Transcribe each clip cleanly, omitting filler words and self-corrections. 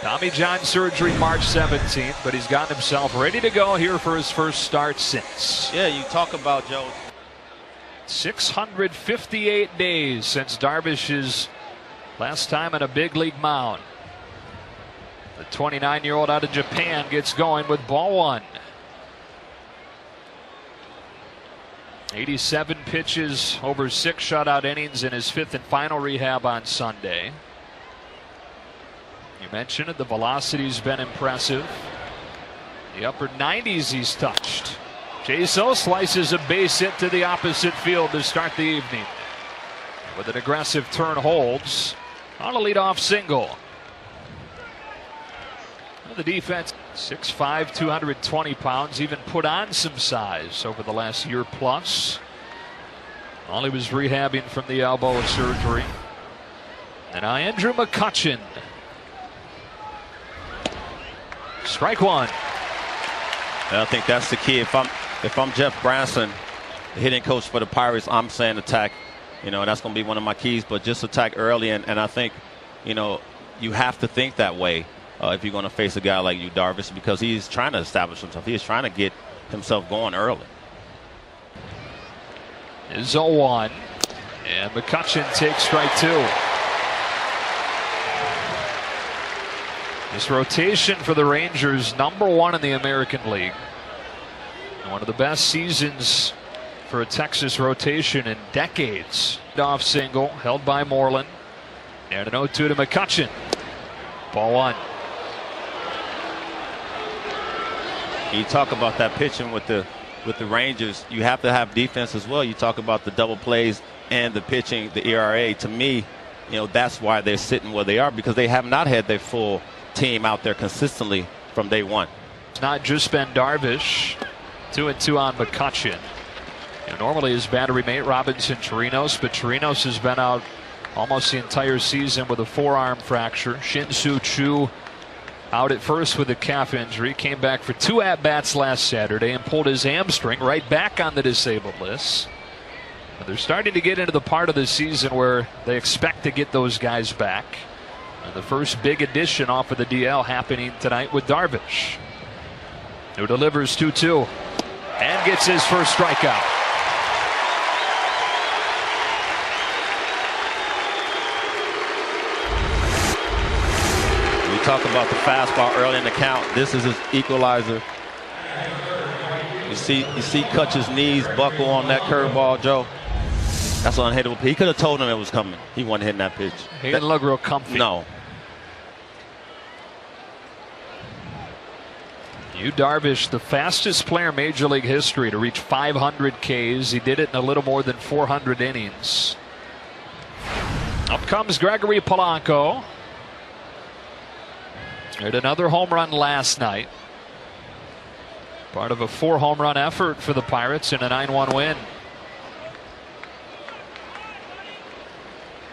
Tommy John surgery March 17th, but he's gotten himself ready to go here for his first start since. Yeah, you talk about, Joe. 658 days since Darvish's last time on a big league mound. The 29-year-old out of Japan gets going with ball one. 87 pitches over 6 shutout innings in his 5th and final rehab on Sunday. You mentioned it, the velocity's been impressive. The upper 90s he's touched. Jaso slices a base hit to the opposite field to start the evening. With an aggressive turn holds on a leadoff single. The defense, 6'5", 220 pounds, even put on some size over the last year plus. While he was rehabbing from the elbow surgery. And now Andrew McCutchen. Strike one. I think that's the key. If I'm Jeff Branson, the hitting coach for the Pirates, I'm saying attack. That's going to be one of my keys. But just attack early, and I think, you have to think that way if you're going to face a guy like Yu Darvish, because he's trying to establish himself. He is trying to get himself going early. It's 0-1, and McCutchen takes strike two. This rotation for the Rangers, #1 in the American League. And one of the best seasons for a Texas rotation in decades. Off single, held by Moreland. And an 0-2 to McCutchen. Ball one. You talk about that pitching with the Rangers. You have to have defense as well. You talk about the double plays and the pitching, the ERA. To me, that's why they're sitting where they are, because they have not had their full team out there consistently from day one. It's not just been Darvish. 2-2 on McCutchen. Normally his battery mate Robinson Chirinos, but Chirinos has been out almost the entire season with a forearm fracture. Shin-Soo Choo out at first with a calf injury, came back for 2 at-bats last Saturday and pulled his hamstring, right back on the disabled list. And they're starting to get into the part of the season where they expect to get those guys back. And the first big addition off of the DL happening tonight with Darvish, who delivers 2-2 and gets his first strikeout. We talk about the fastball early in the count. This is his equalizer. You see Kutch's knees buckle on that curveball, Joe. That's unhittable. He could have told him it was coming. He wasn't hitting that pitch. He didn't look real comfy. No. Yu Darvish, the fastest player in Major League history to reach 500 Ks. He did it in a little more than 400 innings. Up comes Gregory Polanco. Hit another home run last night. Part of a 4-home run effort for the Pirates in a 9-1 win.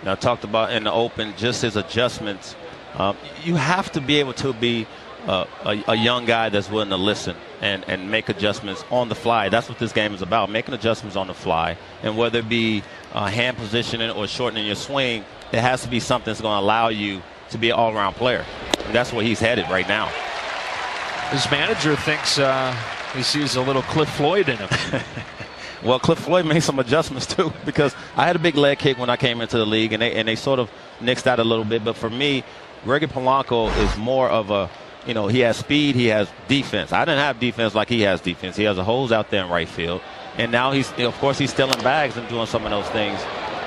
Now, I talked about in the open just his adjustments. You have to be able to be a young guy that's willing to listen and make adjustments on the fly. That's what this game is about, making adjustments on the fly. And whether it be hand positioning or shortening your swing, it has to be something that's going to allow you to be an all-around player. And that's where he's headed right now. His manager thinks he sees a little Cliff Floyd in him. Well, Cliff Floyd made some adjustments too, because I had a big leg kick when I came into the league, and they sort of nixed that a little bit. But for me, Gregory Polanco is more of a, he has speed, he has defense. I didn't have defense like he has defense. He has a hose out there in right field, and now he's stealing bags and doing some of those things.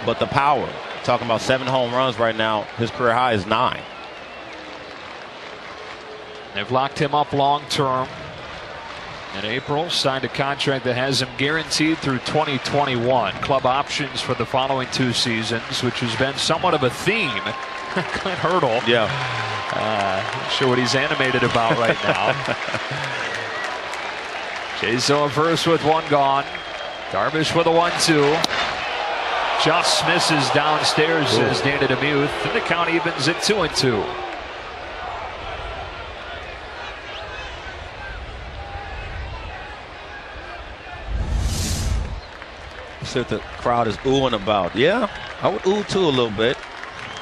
But the power, talking about 7 home runs right now, his career high is 9. They've locked him up long term. In April, signed a contract that has him guaranteed through 2021. Club options for the following 2 seasons, which has been somewhat of a theme. Clint Hurdle. Yeah. Not sure what he's animated about right now. Jaso first with 1 gone. Darvish with a 1-2. Just misses downstairs, says Danny DeMuth. And the count evens at 2-2. What the crowd is oohing about. Yeah, I would ooh too a little bit.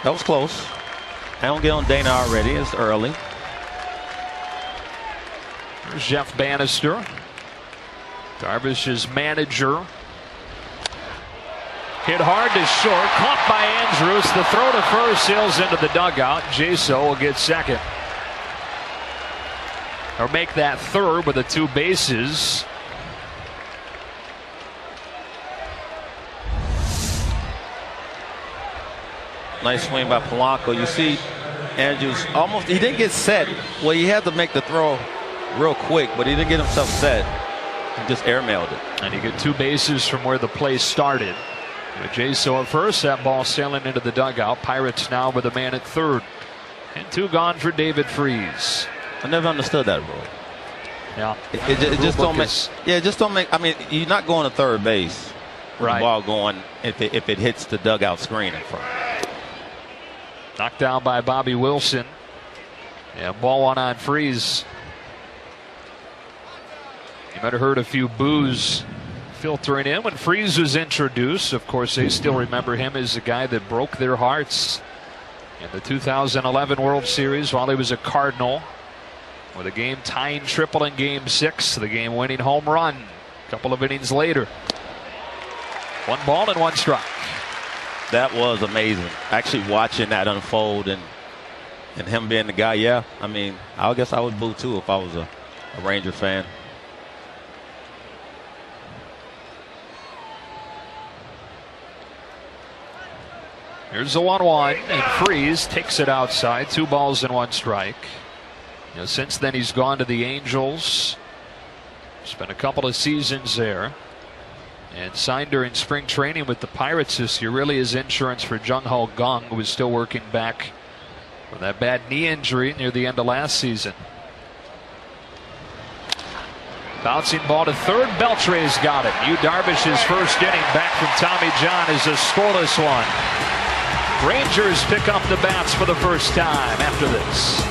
That was close. I don't get on Dana already. It's early. There's Jeff Bannister, Darvish's manager. Hit hard to short, caught by Andrews. The throw to first sails into the dugout. Jaso will get second, or make that third with the 2 bases. Nice swing by Polanco. You see Andrews almost, he didn't get set. Well, he had to make the throw real quick, but he didn't get himself set. He just airmailed it. And he got 2 bases from where the play started. With Jaso at first, that ball sailing into the dugout. Pirates now with a man at third. And 2 gone for David Freese. I never understood that rule. Yeah. It just don't make. Yeah, just don't make. I mean, you're not going to third base. Right. The ball going if it hits the dugout screen in front. Knocked down by Bobby Wilson. Yeah, ball 1 on Freese. You might have heard a few boos filtering in when Freese was introduced. Of course, they still remember him as the guy that broke their hearts in the 2011 World Series while he was a Cardinal, with a game-tying triple in Game 6, the game-winning home run a couple of innings later. 1 ball and 1 strike. That was amazing. Actually watching that unfold and him being the guy. Yeah, I mean, I guess I would boo too if I was a Ranger fan. Here's the 1-1, and Freese takes it outside. 2 balls and 1 strike. You know, since then he's gone to the Angels. Spent a couple of seasons there, and signed during spring training with the Pirates this year. Really is insurance for Jung Ho Kang, who was still working back from that bad knee injury near the end of last season. Bouncing ball to third. Beltre's got it. Yu Darvish's first inning back from Tommy John is a scoreless one. Rangers pick up the bats for the first time after this.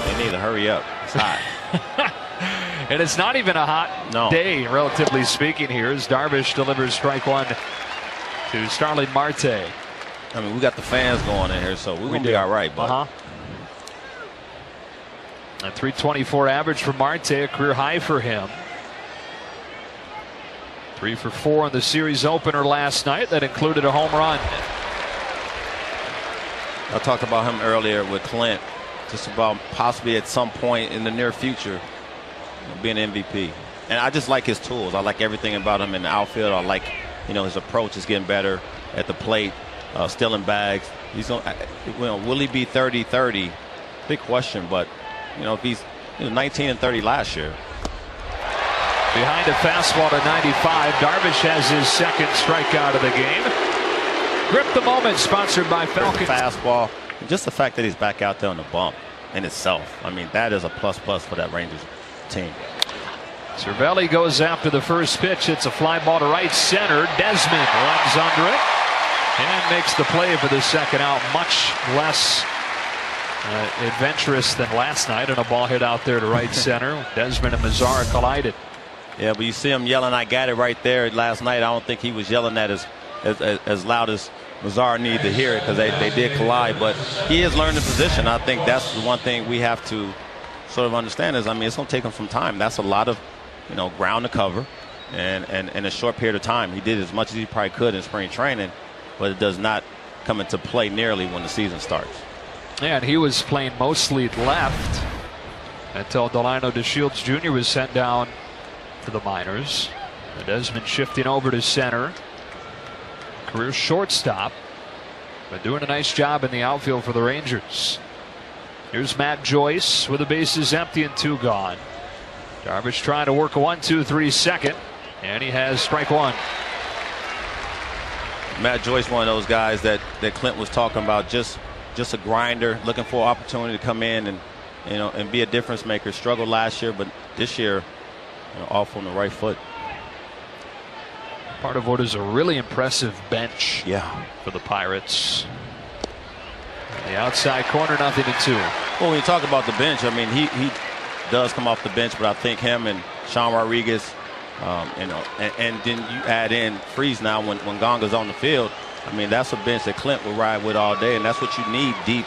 They need to hurry up. It's hot. And it's not even a hot day, relatively speaking, here, as Darvish delivers strike 1 to Starling Marte. I mean, we got the fans going in here, so we're going to be all right. But a 324 average for Marte, a career high for him. 3 for 4 in the series opener last night. That included a home run. I talked about him earlier with Clint, just about possibly at some point in the near future being MVP. And I just like his tools. I like everything about him in the outfield. I like, his approach is getting better at the plate, stealing bags. He's going. Will he be 30-30? Big question. But if he's 19 and 30 last year. Behind a fastball to 95. Darvish has his second strikeout of the game. Grip the Moment, sponsored by Falcon. Fastball. And just the fact that he's back out there on the bump in itself. I mean, that is a plus for that Rangers team. Cervelli goes after the first pitch. It's a fly ball to right center. Desmond runs under it and makes the play for the second out. Much less adventurous than last night, and a ball hit out there to right center. Desmond and Mazara collided. Yeah, but you see him yelling, "I got it" right there last night. I don't think he was yelling that as loud as Mazara needed to hear it, because they did collide. But he has learned the position. I think that's the one thing we have to sort of understand is, it's going to take him some time. That's a lot of, ground to cover, and in a short period of time. He did as much as he probably could in spring training, but it does not come into play nearly when the season starts. Yeah, and he was playing mostly left until Delino DeShields Jr. was sent down to the minors. And Desmond shifting over to center. Career shortstop, but doing a nice job in the outfield for the Rangers. Here's Matt Joyce with the bases empty and 2 gone. Darvish trying to work a 1-2-3 second, and he has strike 1. Matt Joyce, one of those guys that Clint was talking about, just a grinder, looking for an opportunity to come in and be a difference maker. Struggled last year, but this year, off on the right foot. Part of what is a really impressive bench for the Pirates. The outside corner, 0-2. Well, when you talk about the bench, he does come off the bench, but I think him and Sean Rodriguez, and then you add in Freese now when Gonga's on the field. I mean, that's a bench that Clint will ride with all day, and that's what you need deep,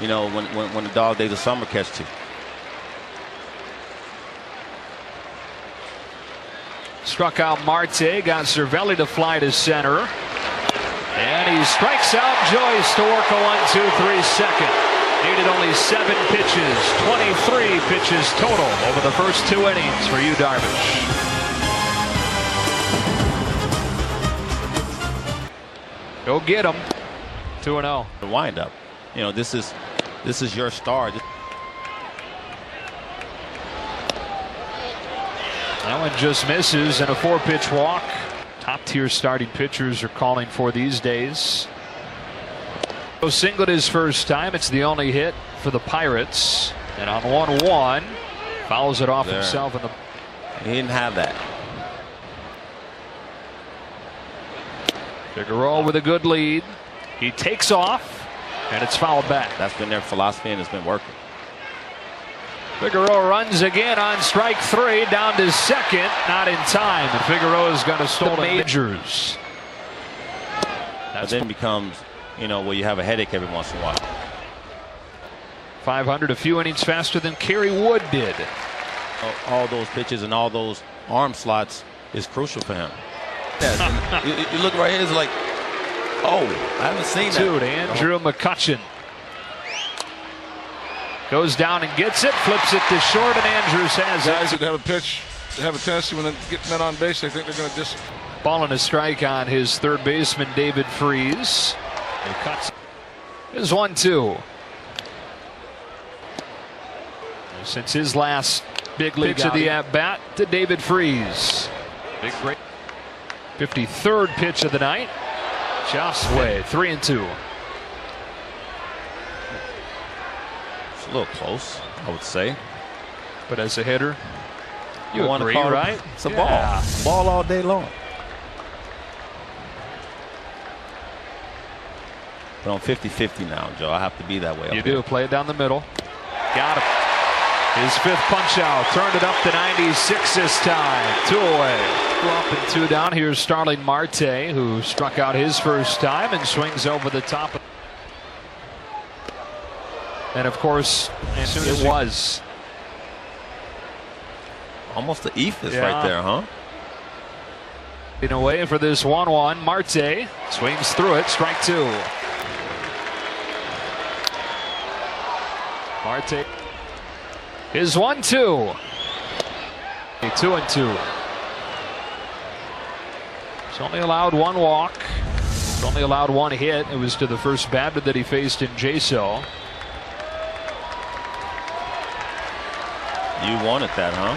you know, when the dog days of summer catch to. Struck out Marte, got Cervelli to fly to center. And he strikes out Joyce to work a 1-2-3 second. Needed only 7 pitches, 23 pitches total over the first 2 innings for Yu Darvish. Go get him. 2-0. The windup. You know, this is your star. That one just misses and a 4-pitch walk. Top tier starting pitchers are calling for these days. So singled his first time. It's the only hit for the Pirates. And on 1-1, fouls it off himself. In the He didn't have that. Figueroa with a good lead. He takes off, and it's fouled back. That's been their philosophy, and it's been working. Figueroa runs again on strike 3, down to second, not in time. And Figueroa is going to stall the majors. That then becomes, you know, where you have a headache every once in a while. 500, a few innings faster than Kerry Wood did. All those pitches and all those arm slots is crucial for him. Yeah, you look right here, it's like, oh, I haven't seen that. Dude, Andrew McCutcheon goes down and gets it, flips it to short, and Andrews has guys that have a pitch, they have a tendency when they get men on base, they think they're going to just. Ball and a strike on his third baseman, David Freese. He cuts. This is 1-2. Since his last big pitch of the at-bat to David Freese. Big break. 53rd pitch of the night. Just way. 3-2. It's a little close, I would say. But as a hitter, you agree, call right? It's a ball. Ball all day long. But I'm 50-50 now, Joe. I have to be that way. You do. Play it down the middle. Got him. His 5th punch out. Turned it up to 96 this time. 2 away. 2 up and 2 down. Here's Starling Marte, who struck out his first time and swings over the top. And of course, as soon as it was. Almost the ethos right there, huh? In a way for this 1-1. Marte swings through it. Strike 2. Marte. His 1-2. 2-2. He's only allowed 1 walk. He's only allowed 1 hit. It was to the first batter that he faced in Jaso. You wanted that, huh?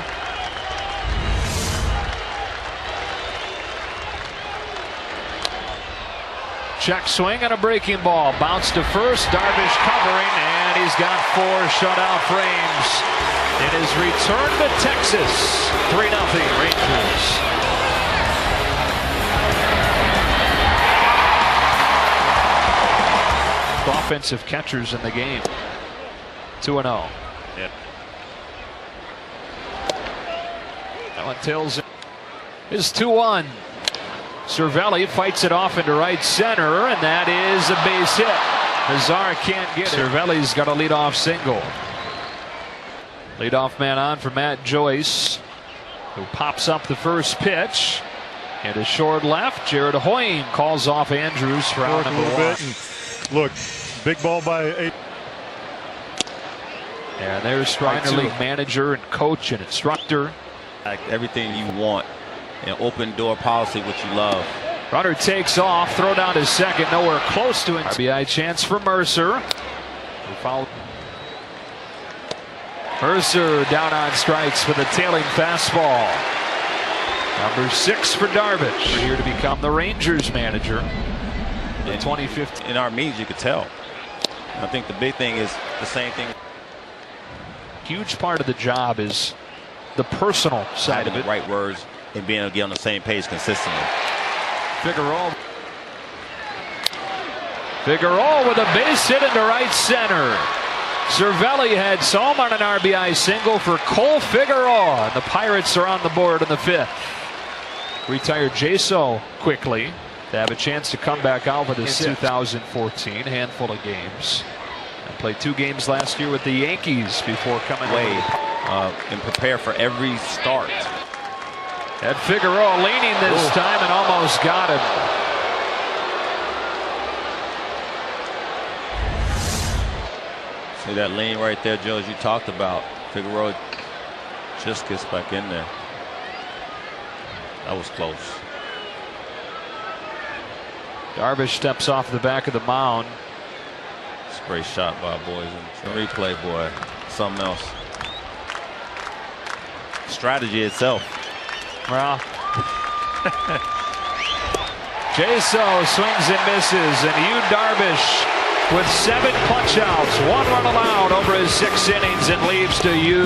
Check swing and a breaking ball. Bounce to first. Darvish covering, and he's got 4 shutout frames in his return to Texas. 3-0 Rangers. Offensive catchers in the game. 2-0. Yeah. That one tails it. Is 2-1. Cervelli fights it off into right center, and that is a base hit. Nazar can't get it. Cervelli's got a leadoff single. Leadoff man on for Matt Joyce, who pops up the first pitch. And a short left. Jared Hoying calls off Andrews for out number 1. Look, big ball by 8. And there's minor league manager and coach and instructor. Everything you want. An open door policy, which you love. Runner takes off, throw down to second, nowhere close to it. RBI chance for Mercer. Mercer down on strikes with a tailing fastball. Number 6 for Darvish. Here to become the Rangers manager in 2015. In our meetings, you could tell. I think the big thing is the same thing. Huge part of the job is the personal side of it. The right words and being able to get on the same page consistently. Figueroa with a base hit into right center. Cervelli heads home on an RBI single for Cole Figueroa. The Pirates are on the board in the 5th. Retired Jaso quickly. to have a chance to come back out for this 2014 handful of games. I played 2 games last year with the Yankees before coming away and prepare for every start. Ed Figueroa leaning this time and almost got him. See that lean right there, Joe, as you talked about. Figueroa just gets back in there. That was close. Darvish steps off the back of the mound. It's a great shot by boys. And replay, boy, something else. Strategy itself. Well, Jaso swings and misses, and Yu Darvish with 7 punch outs, 1 run allowed over his 6 innings, and leaves to Yu.